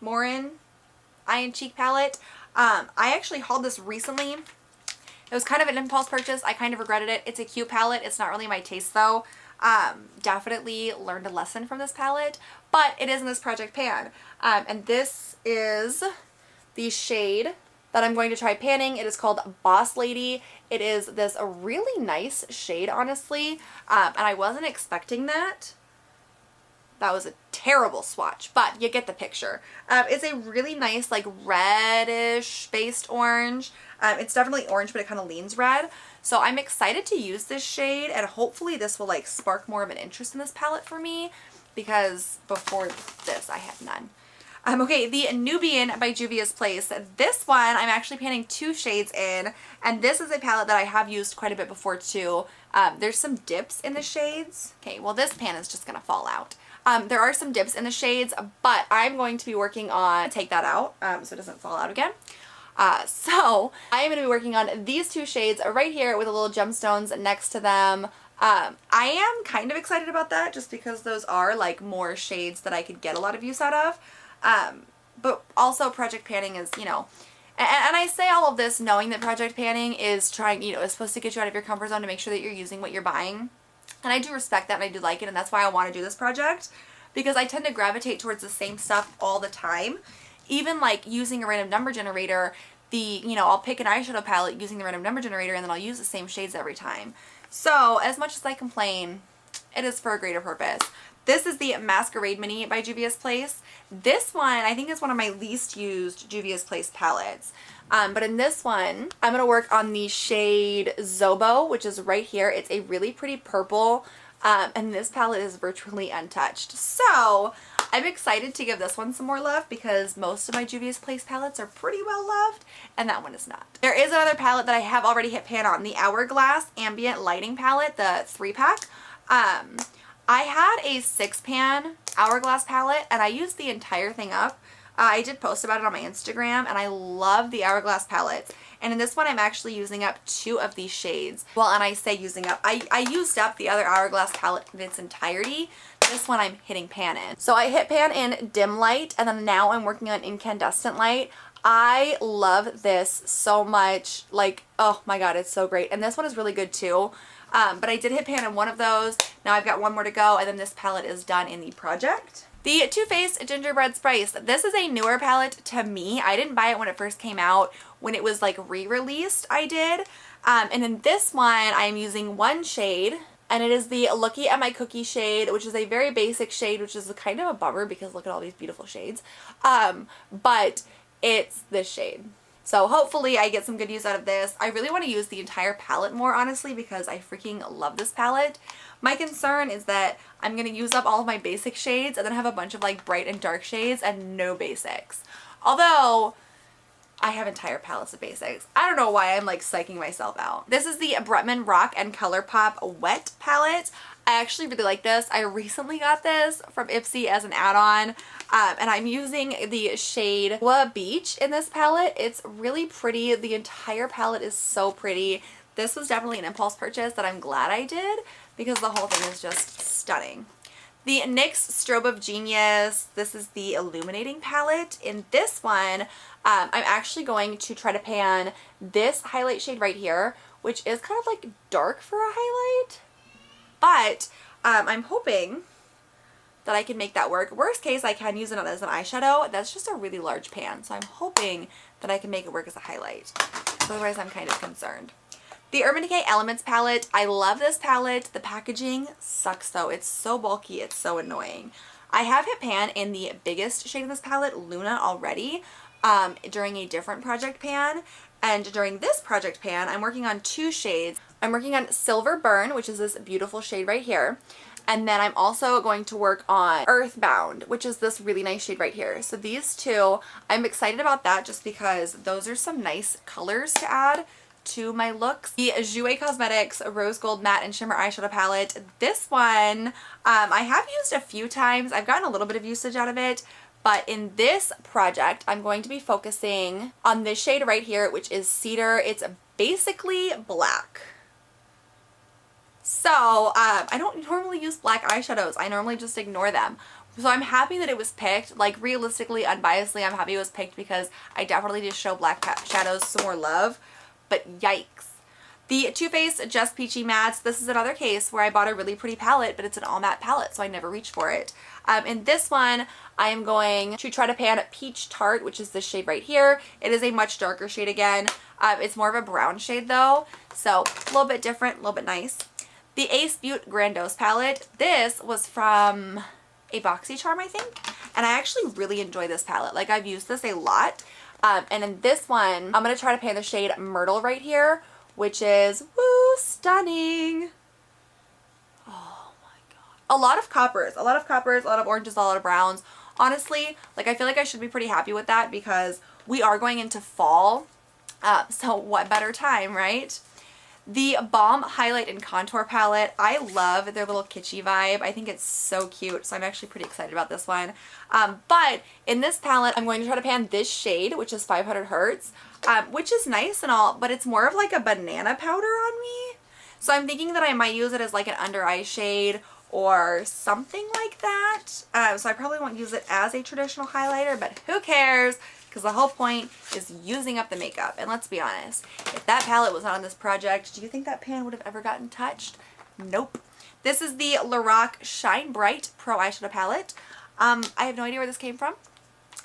Morin Eye and Cheek palette. I actually hauled this recently. It was kind of an impulse purchase. I kind of regretted it. It's a cute palette. It's not really my taste though. Definitely learned a lesson from this palette, but it is in this project pan. And this is the shade that I'm going to try panning. It is called Boss Lady. It is this a really nice shade, honestly. And I wasn't expecting that. That was a terrible swatch, but you get the picture. It's a really nice, like, reddish based orange. It's definitely orange, but it kind of leans red. So I'm excited to use this shade, and hopefully this will, like, spark more of an interest in this palette for me, because before this, I had none. Okay, the Nubian by Juvia's Place. This one, I'm actually panning 2 shades in, and this is a palette that I have used quite a bit before, too. There's some dips in the shades. Okay, well, this pan is just gonna fall out. There are some dips in the shades, but I'm going to be working on take that out so it doesn't fall out again. So I am going to be working on these 2 shades right here with the little gemstones next to them. I am kind of excited about that just because those are like more shades that I could get a lot of use out of. But also project panning is, you know, and I say all of this knowing that project panning is trying, you know, is supposed to get you out of your comfort zone to make sure that you're using what you're buying. And I do respect that and I do like it, and that's why I want to do this project, because I tend to gravitate towards the same stuff all the time. Even like using a random number generator, you know, I'll pick an eyeshadow palette using the random number generator and then I'll use the same shades every time. So as much as I complain, it is for a greater purpose. This is the Masquerade Mini by Juvia's Place. This one, I think, is one of my least used Juvia's Place palettes. But in this one, I'm going to work on the shade Zobo, which is right here. It's a really pretty purple, and this palette is virtually untouched. So I'm excited to give this one some more love because most of my Juvia's Place palettes are pretty well loved, and that one is not. There is another palette that I have already hit pan on, the Hourglass Ambient Lighting palette, the 3-pack. I had a 6-pan Hourglass palette, and I used the entire thing up. I did post about it on my Instagram, and I love the Hourglass palettes. And in this one, I'm actually using up 2 of these shades. Well, and I say using up, I used up the other Hourglass palette in its entirety. This one I'm hitting pan in. So I hit pan in Dim Light, and then now I'm working on Incandescent Light. I love this so much. Like, oh my god, it's so great. And this one is really good too. But I did hit pan in one of those. Now I've got one more to go, and then this palette is done in the project. The Too Faced Gingerbread Spice. This is a newer palette to me. I didn't buy it when it first came out. When it was like re-released, I did. And in this one, I am using 1 shade, and it is the Looky at My Cookie shade, which is a very basic shade, which is kind of a bummer because look at all these beautiful shades. But it's this shade. So hopefully I get some good use out of this. I really want to use the entire palette more, honestly, because I freaking love this palette. My concern is that I'm going to use up all of my basic shades and then have a bunch of like bright and dark shades and no basics. Although I have entire palettes of basics. I don't know why I'm like psyching myself out. This is the Bretman Rock and ColourPop Wet palette. I actually really like this. I recently got this from Ipsy as an add-on, and I'm using the shade Wa Beach in this palette. It's really pretty. The entire palette is so pretty. This was definitely an impulse purchase that I'm glad I did because the whole thing is just stunning. The NYX Strobe of Genius, this is the illuminating palette. In this one, I'm actually going to try to pan this highlight shade right here, which is kind of like dark for a highlight. But I'm hoping that I can make that work. Worst case, I can use it as an eyeshadow. That's just a really large pan, so I'm hoping that I can make it work as a highlight. Otherwise, I'm kind of concerned. The Urban Decay Elements palette. I love this palette. The packaging sucks though. It's so bulky. It's so annoying. I have hit pan in the biggest shade of this palette, Luna, already during a different project pan. And during this project pan, I'm working on two shades. I'm working on Silver Burn, which is this beautiful shade right here. And then I'm also going to work on Earthbound, which is this really nice shade right here. So these two, I'm excited about that just because those are some nice colors to add to my looks. The Jouer Cosmetics Rose Gold Matte and Shimmer Eyeshadow Palette. This one, I have used a few times. I've gotten a little bit of usage out of it. But in this project, I'm going to be focusing on this shade right here, which is Cedar. It's basically black. So I don't normally use black eyeshadows. I normally just ignore them. So I'm happy that it was picked. Like realistically, unbiasedly, I'm happy it was picked because I definitely just show black shadows some more love. But yikes. The Too Faced Just Peachy Mattes. This is another case where I bought a really pretty palette, but it's an all matte palette, so I never reached for it. In this one, I am going to try to pan Peach Tart, which is this shade right here. It is a much darker shade again. It's more of a brown shade though, so a little bit different, a little bit nice. The Ace Beauty Grandiose palette. This was from a BoxyCharm, I think, and I actually really enjoy this palette. Like I've used this a lot, and in this one, I'm going to try to pan the shade Myrtle right here, which is, woo, stunning. Oh my god. A lot of coppers, a lot of oranges, a lot of browns. Honestly, like I feel like I should be pretty happy with that because we are going into fall, so what better time, right? The Balm Highlight and Contour Palette. I love their little kitschy vibe. I think it's so cute, so I'm actually pretty excited about this one. But in this palette, I'm going to try to pan this shade, which is 500 Hertz, which is nice and all, but it's more of like a banana powder on me. So I'm thinking that I might use it as like an under eye shade or something like that. So I probably won't use it as a traditional highlighter, but who cares? Because the whole point is using up the makeup. And let's be honest, if that palette was not on this project, do you think that pan would have ever gotten touched? Nope. This is the Lorac Shine Bright Pro Eyeshadow Palette. I have no idea where this came from.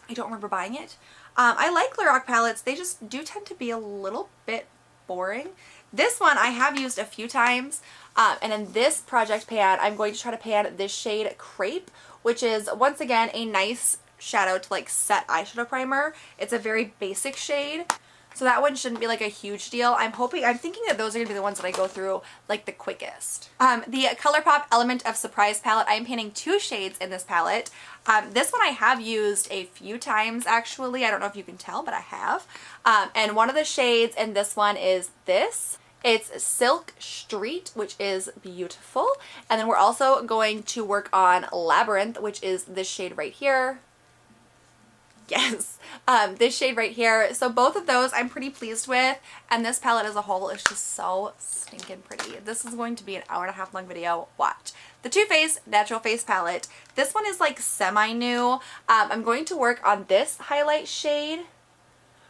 I don't remember buying it. I like Lorac palettes. They just do tend to be a little bit boring. This one I have used a few times. And in this project pan, I'm going to try to pan this shade Crepe, which is once again a nice shadow to like set eyeshadow primer. It's a very basic shade, so that one shouldn't be like a huge deal. I'm thinking that those are gonna be the ones that I go through like the quickest. The ColourPop Element of Surprise palette. I'm panning two shades in this palette. This one I have used a few times actually. I don't know if you can tell, but I have. And one of the shades in this one is this. It's Silk Street, which is beautiful. And then we're also going to work on Labyrinth, which is this shade right here. Yes, this shade right here. So both of those I'm pretty pleased with, and this palette as a whole is just so stinking pretty. This is going to be an hour-and-a-half long video. Watch. The Too Faced Natural Face palette. This one is like semi-new. I'm going to work on this highlight shade,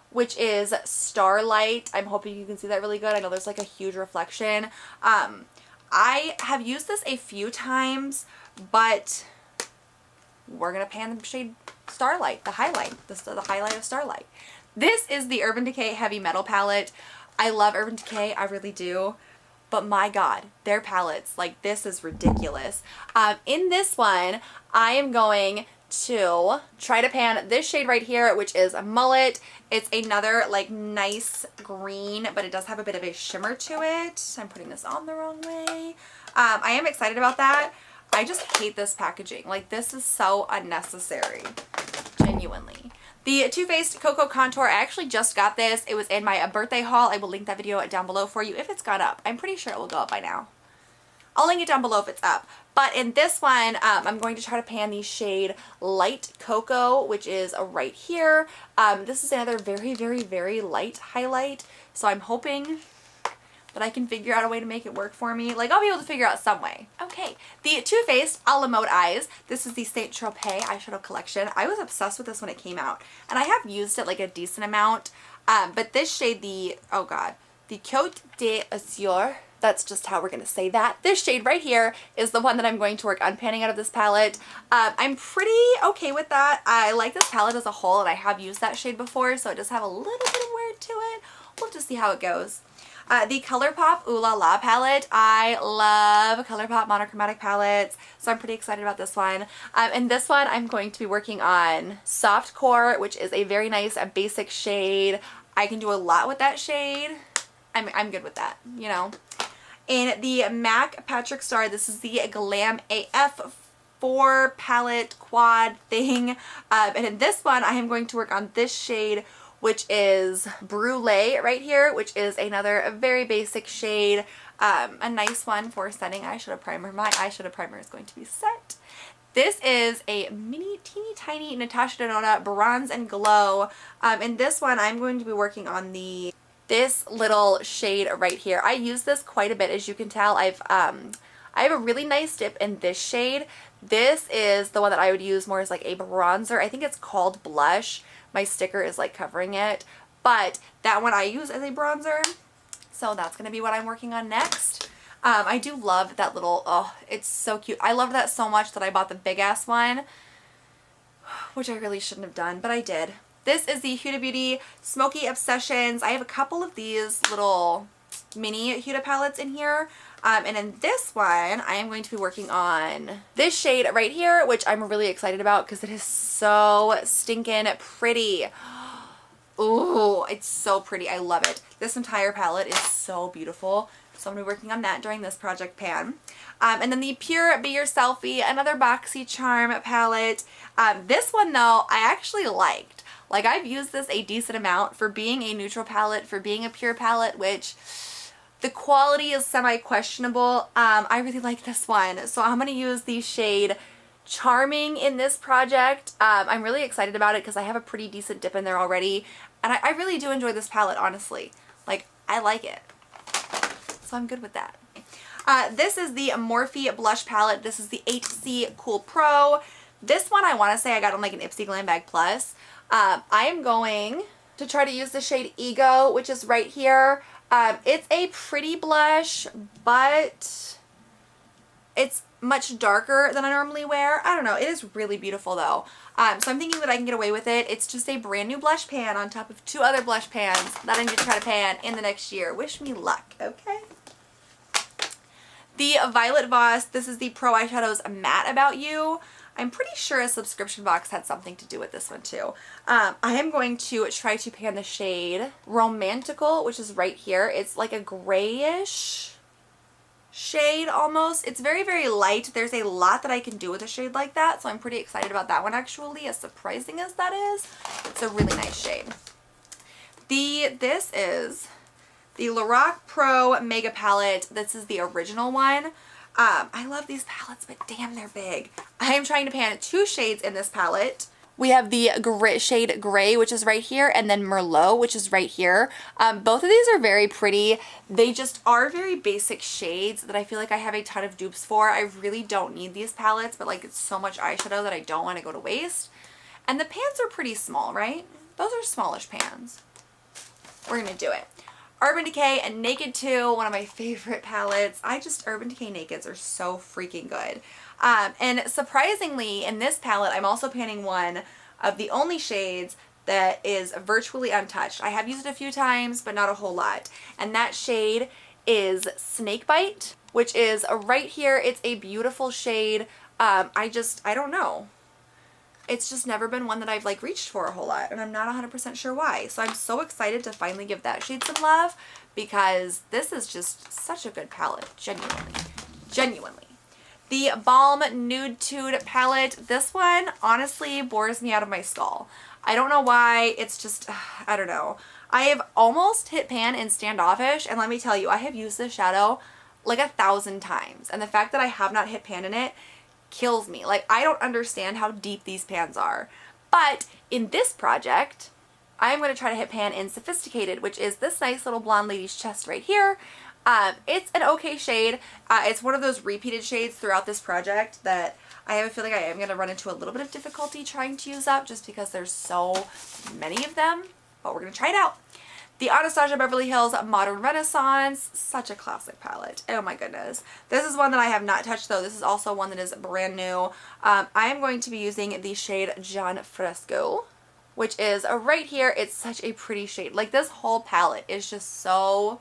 which is Starlight. I'm hoping you can see that really good. I know there's like a huge reflection. I have used this a few times, but we're gonna pan the shade Starlight, the highlight, the highlight of Starlight. This is the Urban Decay Heavy Metal palette. I love Urban Decay, I really do. But my god, their palettes, like this is ridiculous. In this one, I am going to try to pan this shade right here, which is a Mullet. It's another like nice green, but it does have a bit of a shimmer to it. I'm putting this on the wrong way. I am excited about that. I just hate this packaging. Like this is so unnecessary, genuinely. The Too Faced Cocoa Contour, I actually just got this. It was in my birthday haul. I will link that video down below for you if it's gone up. I'm pretty sure it will go up by now. I'll link it down below if it's up. But in this one, I'm going to try to pan the shade Light Cocoa, which is right here. This is another very, very, very light highlight. So I'm hoping that I can figure out a way to make it work for me. Like, I'll be able to figure out some way. Okay, the Too Faced A La Mode Eyes. This is the Saint Tropez eyeshadow collection. I was obsessed with this when it came out, and I have used it like a decent amount. But this shade, the Côte d'Azur, that's just how we're going to say that. This shade right here is the one that I'm going to work on panning out of this palette. I'm pretty okay with that. I like this palette as a whole, and I have used that shade before, so it does have a little bit of wear to it. We'll just see how it goes. The ColourPop Ooh La La palette. I love ColourPop monochromatic palettes, so I'm pretty excited about this one. And this one I'm going to be working on Soft Core, which is a very nice basic shade. I can do a lot with that shade. I'm good with that, you know. In the MAC Patrick Star, this is the Glam AF 4 palette quad thing. And in this one, I am going to work on this shade, which is Brulee right here, which is another very basic shade. A nice one for setting eyeshadow primer. My eyeshadow primer is going to be set. This is a mini teeny tiny Natasha Denona Bronze and Glow. In this one, I'm going to be working on this little shade right here. I use this quite a bit, as you can tell. I have a really nice dip in this shade. This is the one that I would use more as like a bronzer. I think it's called Blush. My sticker is like covering it, but that one I use as a bronzer. So that's going to be what I'm working on next. I do love that little, oh, it's so cute. I love that so much that I bought the big ass one, which I really shouldn't have done, but I did. This is the Huda Beauty Smoky Obsessions. I have a couple of these little mini Huda palettes in here. And in this one, I am going to be working on this shade right here, which I'm really excited about because it is so stinking pretty. Ooh, it's so pretty. I love it. This entire palette is so beautiful. So I'm going to be working on that during this project pan. And then the Pure Be Your Selfie, another BoxyCharm palette. This one, though, I actually liked. Like, I've used this a decent amount for being a neutral palette, for being a pure palette, which the quality is semi-questionable. I really like this one. So I'm going to use the shade Charming in this project. I'm really excited about it because I have a pretty decent dip in there already. And I really do enjoy this palette, honestly. Like, I like it. So I'm good with that. This is the Morphe Blush Palette. This is the HC Cool Pro. This one I want to say I got on like an Ipsy Glam Bag Plus. I am going to try to use the shade Ego, which is right here. It's a pretty blush, but it's much darker than I normally wear. I don't know. It is really beautiful though. So I'm thinking that I can get away with it. It's just a brand new blush pan on top of 2 other blush pans that I need to try to pan in the next year. Wish me luck, okay? The Violet Voss, this is the Pro Eyeshadows Matte About You. I'm pretty sure a subscription box had something to do with this one too. I am going to try to pan the shade Romantical, which is right here. It's like a grayish shade almost. It's very, very light. There's a lot that I can do with a shade like that, so I'm pretty excited about that one actually, as surprising as that is. It's a really nice shade. This is the Lorac Pro Mega Palette. This is the original one. I love these palettes, but damn, they're big. I am trying to pan 2 shades in this palette. We have the shade Gray, which is right here, and then Merlot, which is right here. Both of these are very pretty. They just are very basic shades that I feel like I have a ton of dupes for. I really don't need these palettes, but like it's so much eyeshadow that I don't want to go to waste. And the pans are pretty small, right? Those are smallish pans. We're going to do it. Urban Decay and Naked 2, one of my favorite palettes. Urban Decay Nakeds are so freaking good. And surprisingly, in this palette, I'm also panning one of the only shades that is virtually untouched. I have used it a few times, but not a whole lot. And that shade is Snakebite, which is right here. It's a beautiful shade. I don't know. It's just never been one that I've like reached for a whole lot, and I'm not 100% sure why. So I'm so excited to finally give that shade some love because this is just such a good palette, genuinely. Genuinely. The Balm Nude Tude palette. This one honestly bores me out of my skull. I don't know why. It's just, I don't know. I have almost hit pan in Standoffish, and let me tell you, I have used this shadow like 1,000 times. And the fact that I have not hit pan in it kills me. Like, I don't understand how deep these pans are. But in this project, I'm going to try to hit pan in Sophisticated, which is this nice little blonde lady's chest right here. It's an okay shade. It's one of those repeated shades throughout this project that I have a feeling I am going to run into a little bit of difficulty trying to use up just because there's so many of them, but we're going to try it out. The Anastasia Beverly Hills Modern Renaissance, such a classic palette. Oh my goodness. This is one that I have not touched though. This is also one that is brand new. I am going to be using the shade Gian Fresco, which is right here. It's such a pretty shade. Like, this whole palette is just so...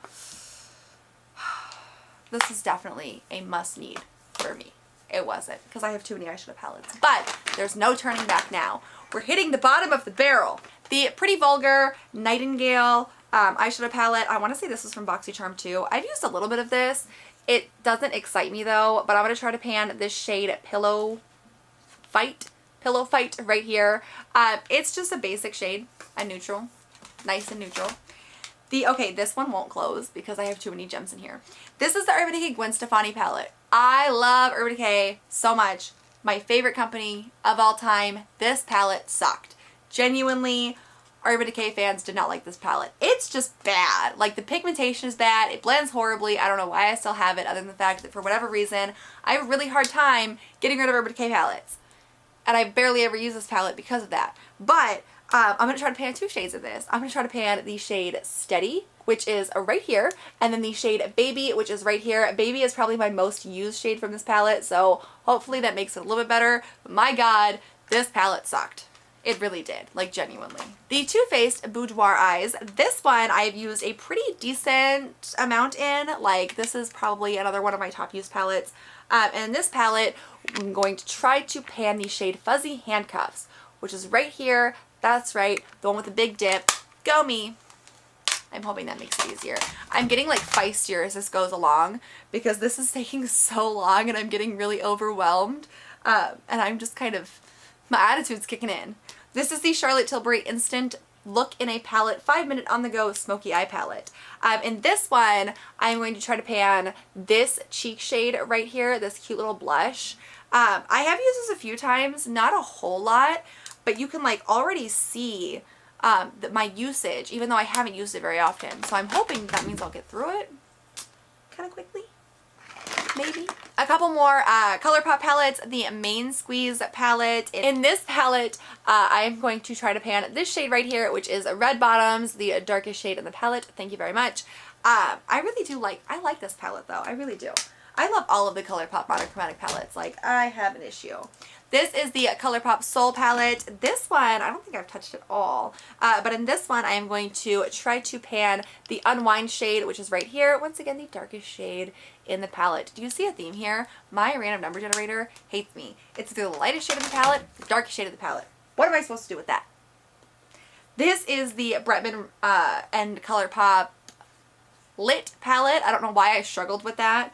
This is definitely a must-need for me. It wasn't, because I have too many eyeshadow palettes. But there's no turning back now. We're hitting the bottom of the barrel. The Pretty Vulgar Nightingale eyeshadow palette. I want to say this is from BoxyCharm too. I've used a little bit of this. It doesn't excite me though, but I'm going to try to pan this shade Pillow Fight right here. It's just a basic shade, a neutral, nice and neutral. Okay, this one won't close because I have too many gems in here. This is the Urban Decay Gwen Stefani palette. I love Urban Decay so much. My favorite company of all time. This palette sucked. Genuinely, Urban Decay fans did not like this palette. It's just bad. Like, the pigmentation is bad. It blends horribly. I don't know why I still have it other than the fact that for whatever reason, I have a really hard time getting rid of Urban Decay palettes. And I barely ever use this palette because of that. But I'm going to try to pan 2 shades of this. I'm going to try to pan the shade Steady, which is right here, and then the shade Baby, which is right here. Baby is probably my most used shade from this palette, so hopefully that makes it a little bit better. But my god, this palette sucked. It really did, like, genuinely. The Too Faced Boudoir Eyes. This one I've used a pretty decent amount in. Like, this is probably another one of my top used palettes. And in this palette, I'm going to try to pan the shade Fuzzy Handcuffs, which is right here. That's right, the one with the big dip. Go me. I'm hoping that makes it easier. I'm getting like feistier as this goes along because this is taking so long and I'm getting really overwhelmed. And I'm just kind of, my attitude's kicking in. This is the Charlotte Tilbury Instant Look in a Palette 5-minute on the go smoky eye palette. In this one, I'm going to try to pan this cheek shade right here, this cute little blush. I have used this a few times, not a whole lot, but you can like already see my usage, even though I haven't used it very often. So I'm hoping that means I'll get through it kind of quickly, maybe. A couple more ColourPop palettes. The Main Squeeze palette. In this palette, I'm going to try to pan this shade right here, which is Red Bottoms, the darkest shade in the palette. Thank you very much. I really do I like this palette though. I really do. I love all of the ColourPop monochromatic palettes. Like, I have an issue. This is the ColourPop Soul palette. This one, I don't think I've touched at all. But in this one, I am going to try to pan the Unwind shade, which is right here. Once again, the darkest shade in the palette. Do you see a theme here? My random number generator hates me. It's either the lightest shade of the palette, the darkest shade of the palette. What am I supposed to do with that? This is the Bretman and ColourPop Lit palette. I don't know why I struggled with that.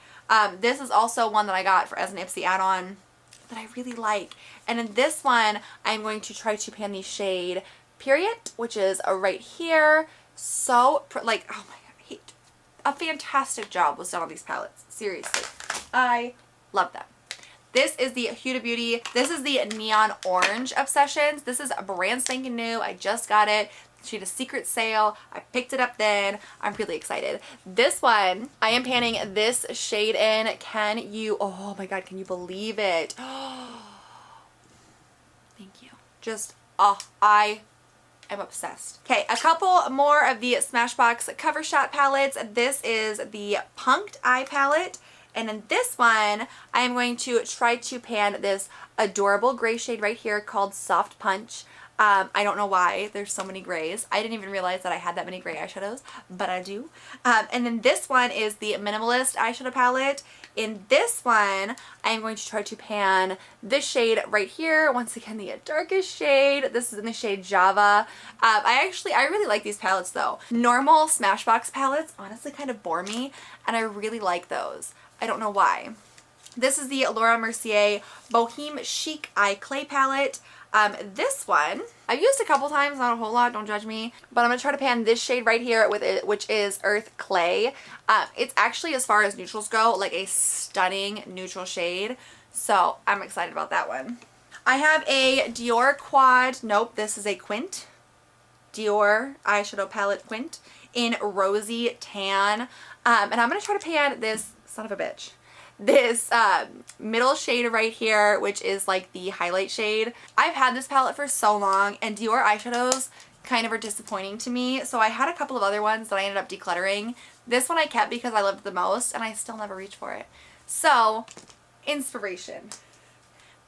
This is also one that I got as an Ipsy add-on that I really like. And in this one, I'm going to try to pan the shade Period, which is right here. So, like, oh my god, a fantastic job was done on these palettes. Seriously. I love them. This is the Huda Beauty. This is the Neon Orange Obsessions. This is a brand spanking new. I just got it. She had a secret sale. I picked it up then. I'm really excited. This one, I am panning this shade in. Oh my god, can you believe it? Thank you. Just, I am obsessed. Okay, a couple more of the Smashbox Cover Shot palettes. This is the Punked Eye palette. And in this one, I am going to try to pan this adorable gray shade right here called Soft Punch. I don't know why there's so many grays. I didn't even realize that I had that many gray eyeshadows, but I do. And then this one is the Minimalist eyeshadow palette. In this one, I'm going to try to pan this shade right here. Once again, the darkest shade. This is in the shade Java. I really like these palettes though. Normal Smashbox palettes honestly kind of bore me, and I really like those. I don't know why. This is the Laura Mercier Boheme Chic Eye Clay palette. This one, I've used a couple times, not a whole lot, don't judge me, but I'm going to try to pan this shade right here with it, which is Earth Clay. It's actually, as far as neutrals go, like a stunning neutral shade, so I'm excited about that one. I have a Dior Quad, nope, this is a Quint, Dior eyeshadow palette Quint in Rosy Tan, and I'm going to try to pan this son of a bitch. This middle shade right here, which is like the highlight shade. I've had this palette for so long, and Dior eyeshadows kind of are disappointing to me, so I had a couple of other ones that I ended up decluttering. This one I kept because I loved it the most, and I still never reach for it. So, inspiration.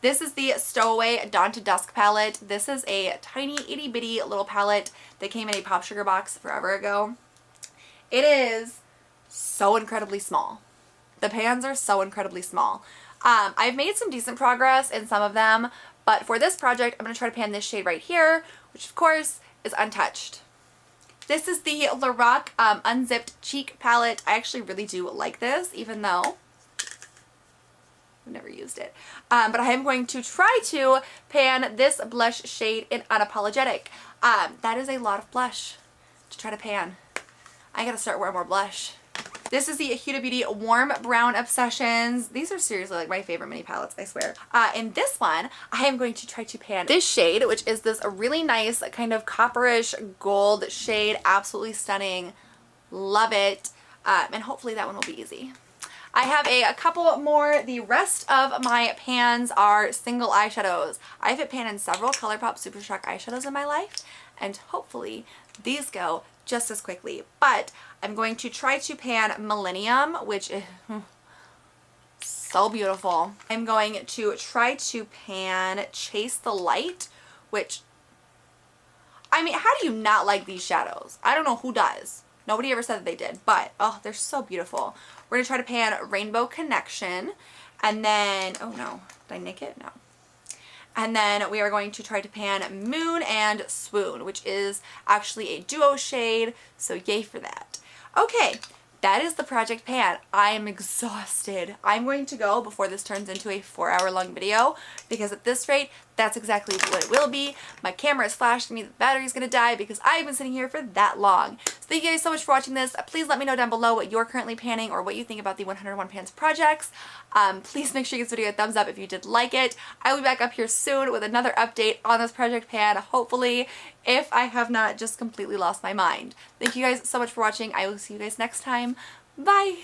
This is the Stowaway Dawn to Dusk palette. This is a tiny itty bitty little palette that came in a Pop Sugar box forever ago. It is so incredibly small. The pans are so incredibly small. I've made some decent progress in some of them, but for this project, I'm going to try to pan this shade right here, which of course is untouched. This is the Lorac Unzipped Cheek palette. I actually really do like this, even though I've never used it. But I am going to try to pan this blush shade in Unapologetic. That is a lot of blush to try to pan. I gotta start wearing more blush. This is the Huda Beauty Warm Brown Obsessions. These are seriously like my favorite mini palettes, I swear. In this one, I am going to try to pan this shade, which is this really nice kind of copperish gold shade. Absolutely stunning. Love it. And hopefully that one will be easy. I have a couple more. The rest of my pans are single eyeshadows. I've hit pan in several ColourPop Super Shock eyeshadows in my life, and hopefully these go just as quickly. But I'm going to try to pan Millennium, which is so beautiful. I'm going to try to pan Chase the Light, which, I mean, how do you not like these shadows? I don't know who does. Nobody ever said that they did, but oh, they're so beautiful. We're going to try to pan Rainbow Connection, and then, oh no, did I nick it? No. And then we are going to try to pan Moon and Swoon, which is actually a duo shade, so yay for that. Okay, that is the project pan. I am exhausted. I'm going to go before this turns into a 4-hour long video, because at this rate, that's exactly what it will be. My camera is flashing me, the battery's gonna die because I've been sitting here for that long. So thank you guys so much for watching this. Please let me know down below what you're currently panning or what you think about the 101 Pans projects. Please make sure you give this video a thumbs up if you did like it. I will be back up here soon with another update on this project pan, hopefully, if I have not just completely lost my mind. Thank you guys so much for watching. I will see you guys next time. Bye!